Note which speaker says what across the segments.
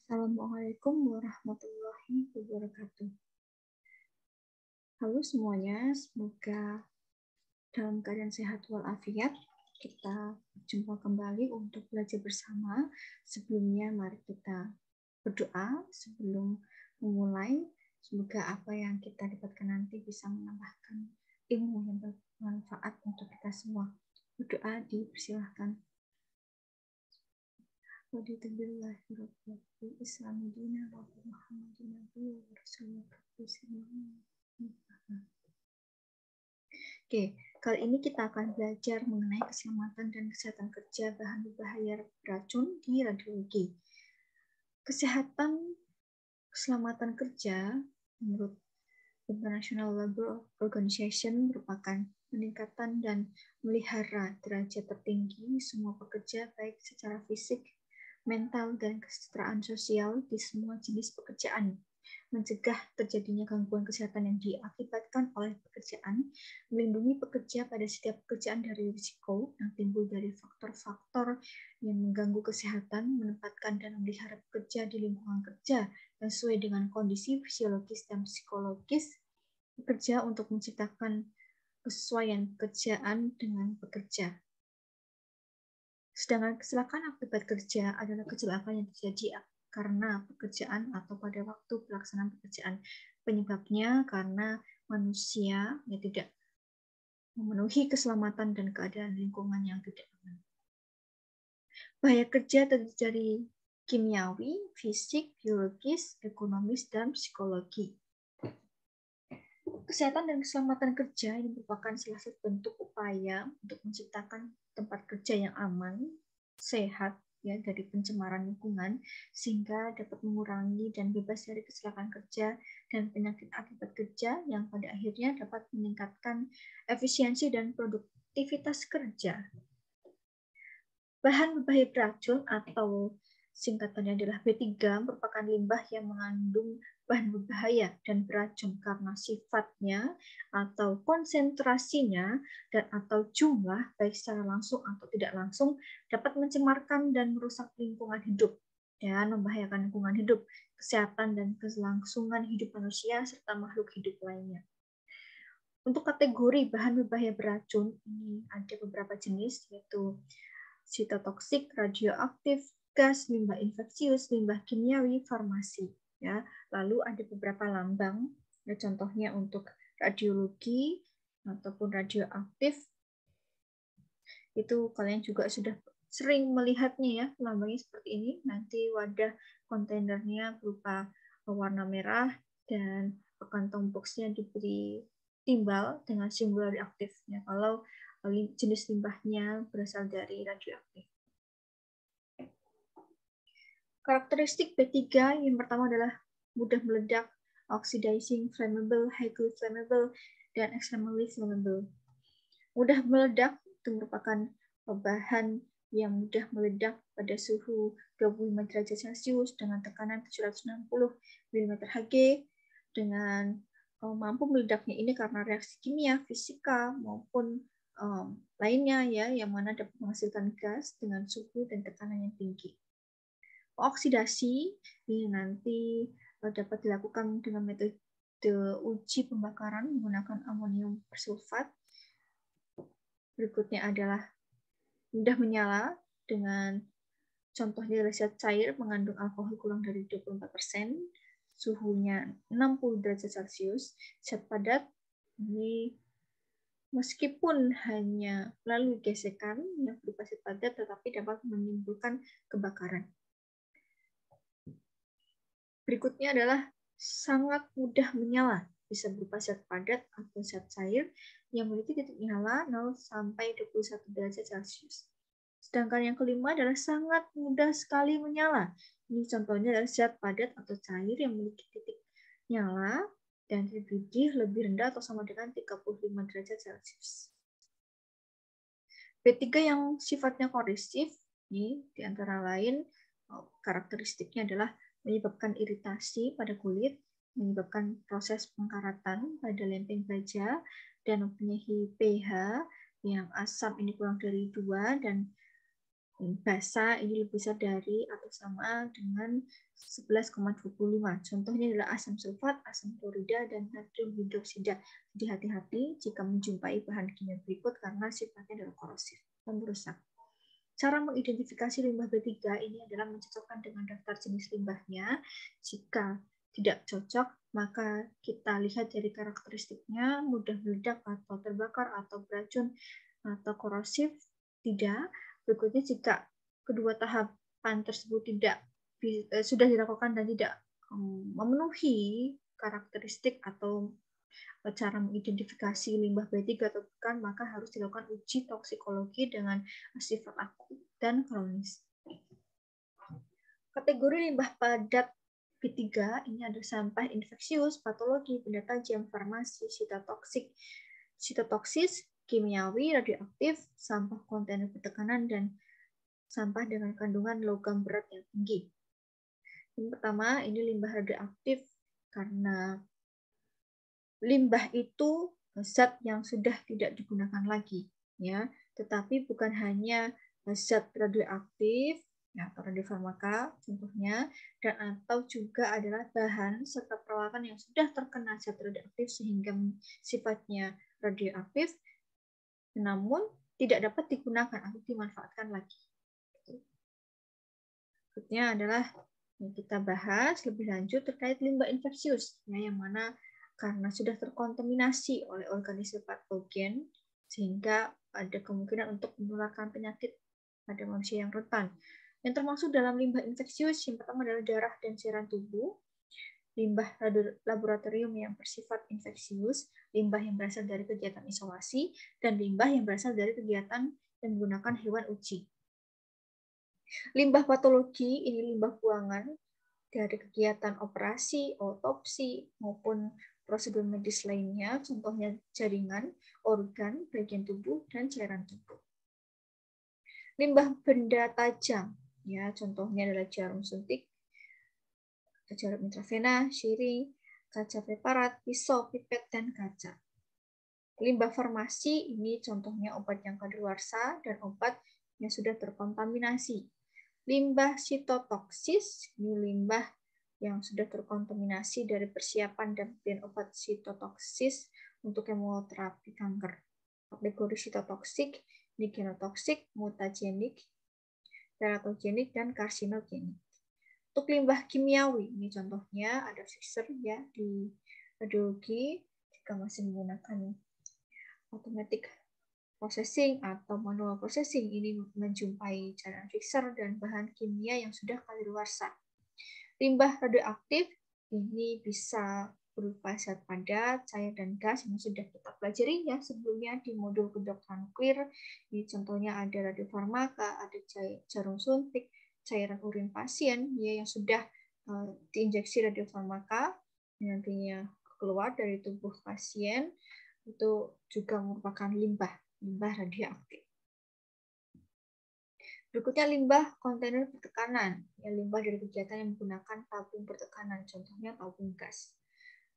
Speaker 1: Assalamualaikum warahmatullahi wabarakatuh. Halo semuanya, semoga dalam keadaan sehat walafiat. Kita berjumpa kembali untuk belajar bersama. Sebelumnya mari kita berdoa sebelum memulai. Semoga apa yang kita dapatkan nanti bisa menambahkan ilmu yang bermanfaat untuk kita semua. Berdoa dipersilahkan. Oke, kali ini kita akan belajar mengenai keselamatan dan kesehatan kerja bahan berbahaya beracun di radiologi. Keselamatan kerja menurut International Labour Organization merupakan peningkatan dan melihara derajat tertinggi semua pekerja baik secara fisik, mental, dan kesejahteraan sosial di semua jenis pekerjaan, mencegah terjadinya gangguan kesehatan yang diakibatkan oleh pekerjaan, melindungi pekerja pada setiap pekerjaan dari risiko yang timbul dari faktor-faktor yang mengganggu kesehatan, menempatkan dan memelihara pekerja di lingkungan kerja yang sesuai dengan kondisi fisiologis dan psikologis pekerja untuk menciptakan kesesuaian pekerjaan dengan pekerja. Sedangkan kecelakaan akibat kerja adalah kecelakaan yang terjadi karena pekerjaan atau pada waktu pelaksanaan pekerjaan. Penyebabnya karena manusia yang tidak memenuhi keselamatan dan keadaan lingkungan yang tidak aman. Bahaya kerja terdiri dari kimiawi, fisik, biologis, ekonomis, dan psikologi. Kesehatan dan keselamatan kerja ini merupakan salah satu bentuk upaya untuk menciptakan tempat kerja yang aman, sehat, ya, dari pencemaran lingkungan, sehingga dapat mengurangi dan bebas dari kecelakaan kerja dan penyakit akibat kerja yang pada akhirnya dapat meningkatkan efisiensi dan produktivitas kerja. Bahan berbahaya beracun atau singkatannya adalah B3 merupakan limbah yang mengandung bahan berbahaya dan beracun karena sifatnya atau konsentrasinya dan atau jumlah baik secara langsung atau tidak langsung dapat mencemarkan dan merusak lingkungan hidup dan membahayakan lingkungan hidup, kesehatan dan kelangsungan hidup manusia serta makhluk hidup lainnya. Untuk kategori bahan berbahaya beracun ini ada beberapa jenis, yaitu sitotoksik, radioaktif, gas, limbah infeksius, limbah kimiawi, farmasi. Ya, lalu ada beberapa lambang, ya, contohnya untuk radiologi ataupun radioaktif. Itu kalian juga sudah sering melihatnya ya, lambangnya seperti ini. Nanti wadah kontainernya berupa warna merah dan kantong boxnya diberi timbal dengan simbol radioaktifnya. Kalau jenis limbahnya berasal dari radioaktif. Karakteristik B3 yang pertama adalah mudah meledak, oxidizing, flammable, highly flammable, dan extremely flammable. Mudah meledak itu merupakan bahan yang mudah meledak pada suhu 25 derajat Celcius dengan tekanan 760 mm Hg dengan mampu meledaknya ini karena reaksi kimia, fisika maupun lainnya ya yang mana dapat menghasilkan gas dengan suhu dan tekanan yang tinggi. Oksidasi ini nanti dapat dilakukan dengan metode uji pembakaran menggunakan amonium persulfat. Berikutnya adalah mudah menyala dengan contohnya zat cair mengandung alkohol kurang dari 24%, suhunya 60 derajat Celcius. Zat padat ini meskipun hanya melalui gesekan yang berupa zat padat tetapi dapat menimbulkan kebakaran. Berikutnya adalah sangat mudah menyala, bisa berupa zat padat atau zat cair yang memiliki titik nyala 0 sampai 21 derajat Celcius. Sedangkan yang kelima adalah sangat mudah sekali menyala. Ini contohnya adalah zat padat atau cair yang memiliki titik nyala dan didih lebih rendah atau sama dengan 35 derajat Celcius. B3 yang sifatnya korosif, ini diantara lain karakteristiknya adalah menyebabkan iritasi pada kulit, menyebabkan proses pengkaratan pada lempeng baja, dan mempunyai pH yang asam ini kurang dari 2 dan basa ini lebih besar dari atau sama dengan 11,25. Contohnya adalah asam sulfat, asam klorida, dan natrium hidroksida. Jadi hati-hati jika menjumpai bahan kimia berikut karena sifatnya adalah korosif dan merusak. Cara mengidentifikasi limbah B3 ini adalah mencocokkan dengan daftar jenis limbahnya. Jika tidak cocok, maka kita lihat dari karakteristiknya, mudah meledak atau terbakar atau beracun atau korosif, tidak. Berikutnya, jika kedua tahapan tersebut sudah dilakukan dan tidak memenuhi karakteristik atau cara mengidentifikasi limbah B3 atau bukan, maka harus dilakukan uji toksikologi dengan sifat akut dan kronis. Kategori limbah padat B3 ini ada sampah infeksius, patologi, benda tajam, farmasi, sitotoksis, kimiawi, radioaktif, sampah kontainer bertekanan, dan sampah dengan kandungan logam berat yang tinggi. Yang pertama, ini limbah radioaktif karena limbah itu zat yang sudah tidak digunakan lagi, ya. Tetapi bukan hanya zat radioaktif, ya, atau radiofarmaka contohnya, dan atau juga adalah bahan serta peralatan yang sudah terkena zat radioaktif sehingga sifatnya radioaktif, namun tidak dapat digunakan atau dimanfaatkan lagi. Berikutnya adalah yang kita bahas lebih lanjut terkait limbah infeksius, ya, yang mana karena sudah terkontaminasi oleh organisme patogen sehingga ada kemungkinan untuk menularkan penyakit pada manusia yang rentan. Yang termasuk dalam limbah infeksius yang pertama adalah darah dan cairan tubuh, limbah laboratorium yang bersifat infeksius, limbah yang berasal dari kegiatan isolasi, dan limbah yang berasal dari kegiatan yang menggunakan hewan uji. Limbah patologi ini limbah buangan dari kegiatan operasi, otopsi, maupun prosedur medis lainnya, contohnya jaringan, organ, bagian tubuh, dan cairan tubuh. Limbah benda tajam, ya, contohnya adalah jarum suntik, jarum intravena, syring, kaca preparat, pisau, pipet, dan kaca. Limbah farmasi ini contohnya obat yang kadaluarsa dan obat yang sudah terkontaminasi. Limbah sitotoksis ini limbah yang sudah terkontaminasi dari persiapan dan pemberian obat sitotoksis untuk kemoterapi kanker. Kategori sitotoksik ini genotoksik, mutagenik, teratogenik, dan karsinogenik. Untuk limbah kimiawi, ini contohnya ada Fischer, ya, di radiologi jika masih menggunakan automatic processing atau manual processing, ini menjumpai cairan Fischer dan bahan kimia yang sudah kadaluarsa. Limbah radioaktif ini bisa berupa zat padat, cair, dan gas yang sudah kita pelajari ya sebelumnya di modul kedokteran nuklir. Ini contohnya ada radiofarmaka, ada jarum suntik, cairan urin pasien ya yang sudah diinjeksi radiofarmaka nantinya keluar dari tubuh pasien, itu juga merupakan limbah radioaktif. Berikutnya limbah kontainer bertekanan, ya, limbah dari kegiatan yang menggunakan tabung bertekanan, contohnya tabung gas.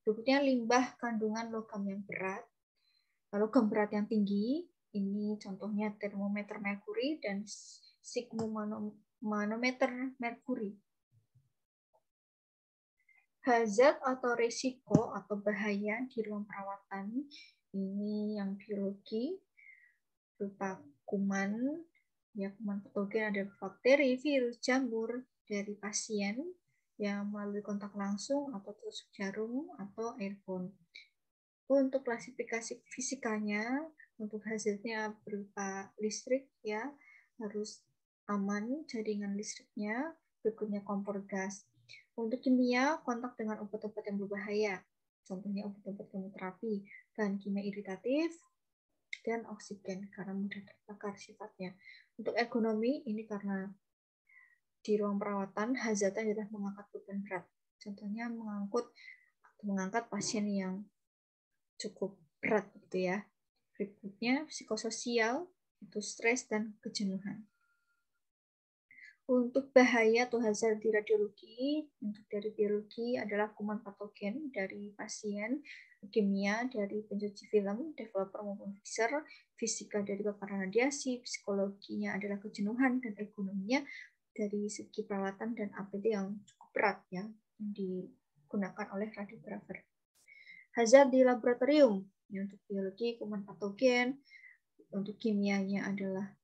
Speaker 1: Berikutnya limbah kandungan logam yang berat, logam berat yang tinggi, ini contohnya termometer merkuri dan sigmomanometer merkuri. Hazard atau resiko atau bahaya di ruang perawatan, ini yang biologi, berupa kuman, ya, kuman patogen ada bakteri, virus, jamur dari pasien yang melalui kontak langsung atau tusuk jarum atau airborne. Untuk klasifikasi fisikanya, untuk hasilnya berupa listrik, ya, harus aman jaringan listriknya. Berikutnya kompor gas. Untuk kimia, kontak dengan obat-obat yang berbahaya, contohnya obat-obat kemoterapi, bahan kimia iritatif, dan oksigen karena mudah terbakar sifatnya. Untuk ergonomi, ini karena di ruang perawatan hazardnya adalah mengangkat beban berat, contohnya mengangkat pasien yang cukup berat gitu ya. Berikutnya psikososial, itu stres dan kejenuhan. Untuk bahaya atau hazard di radiologi, untuk dari biologi adalah kuman patogen dari pasien, kimia dari pencuci film, developer maupun fixer, fisika dari paparan radiasi, psikologinya adalah kejenuhan, dan ekonominya dari segi peralatan dan APD yang cukup berat ya, yang digunakan oleh radiografer. Hazard di laboratorium, ya, untuk biologi kuman patogen, untuk kimianya adalah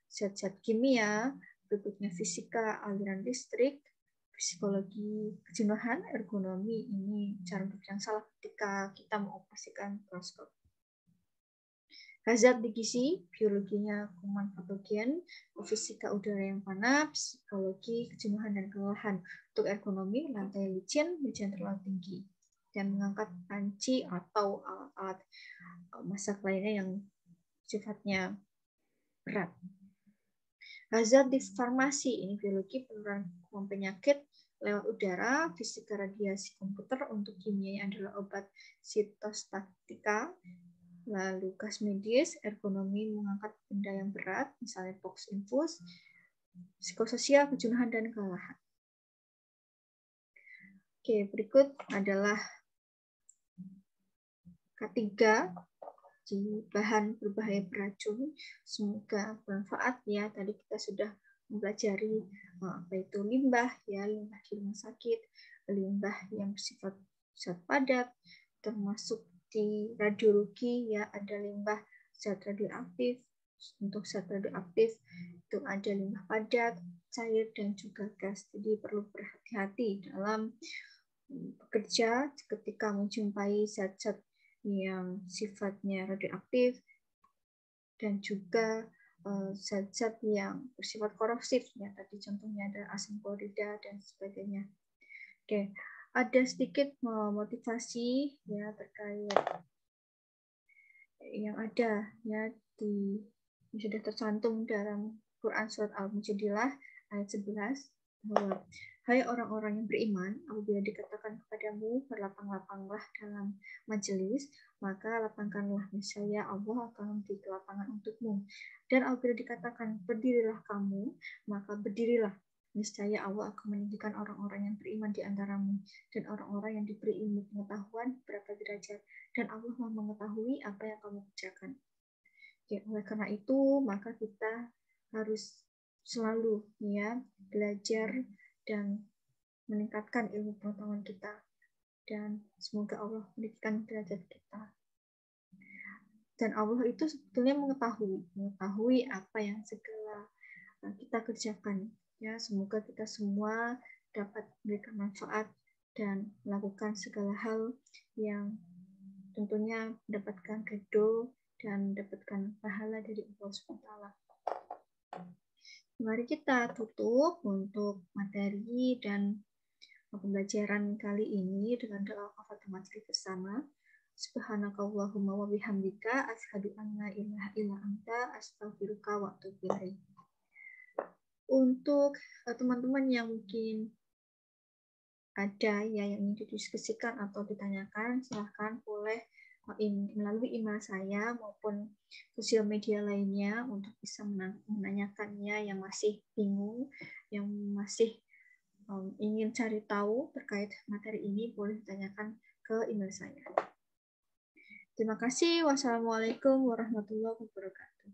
Speaker 1: zat-zat kimia, berikutnya fisika, aliran listrik, psikologi, kejenuhan, ergonomi. Ini cara yang salah ketika kita mengoperasikan mikroskop. Hazard di gizi, biologinya kuman patogen, fisika udara yang panas, psikologi, kejenuhan dan kelelahan. Untuk ergonomi, lantai licin, hujan terlalu tinggi, dan mengangkat panci atau alat-alat masak lainnya yang sifatnya berat. Hazard di farmasi, ini biologi penularan penyakit lewat udara, fisika radiasi komputer, untuk kimia adalah obat sitostatika, lalu gas medis, ergonomi mengangkat benda yang berat, misalnya box infus, psikososial, kejenuhan, dan kelelahan. Oke, berikut adalah K3, di bahan berbahaya beracun. Semoga bermanfaat ya. Tadi kita sudah mempelajari apa itu limbah ya, limbah di rumah sakit, limbah yang bersifat zat padat, termasuk di radiologi ya, ada limbah zat radioaktif. Untuk zat radioaktif itu ada limbah padat, cair, dan juga gas. Jadi perlu berhati-hati dalam bekerja ketika menjumpai zat-zat yang sifatnya radioaktif dan juga zat-zat yang bersifat korosif ya, tadi contohnya ada asam klorida dan sebagainya. Oke, ada sedikit motivasi ya terkait yang ada ya di sudah tercantum dalam Quran surat Al-Mujadilah ayat 11 bahwa hai orang-orang yang beriman, apabila dikatakan kepadamu berlapang-lapanglah dalam majelis, maka lapangkanlah, niscaya Allah akan memberi kelapangan untukmu. Dan apabila dikatakan berdirilah kamu, maka berdirilah, niscaya Allah akan meninggikan orang-orang yang beriman di antaramu dan orang-orang yang diberi ilmu pengetahuan berapa derajat, dan Allah Maha mengetahui apa yang kamu kerjakan. Ya, oleh karena itu, maka kita harus selalu ya belajar dan meningkatkan ilmu pengetahuan kita, dan semoga Allah meningkatkan derajat kita. Dan Allah itu sebetulnya mengetahui apa yang segala kita kerjakan. Ya, semoga kita semua dapat memberikan manfaat dan melakukan segala hal yang tentunya mendapatkan ridho dan mendapatkan pahala dari Allah SWT. Mari kita tutup untuk materi dan pembelajaran kali ini dengan doa kafaratul majlis bersama. Subhanakallahumma wa bihamdika asyhadu an la ilaha illa anta astaghfiruka wa atubu ilaik. Untuk teman-teman yang mungkin ada ya yang ingin didiskusikan atau ditanyakan, silahkan boleh melalui email saya maupun sosial media lainnya untuk bisa menanyakannya, yang masih bingung, yang masih ingin cari tahu terkait materi ini, boleh ditanyakan ke email saya. Terima kasih. Wassalamualaikum warahmatullahi wabarakatuh.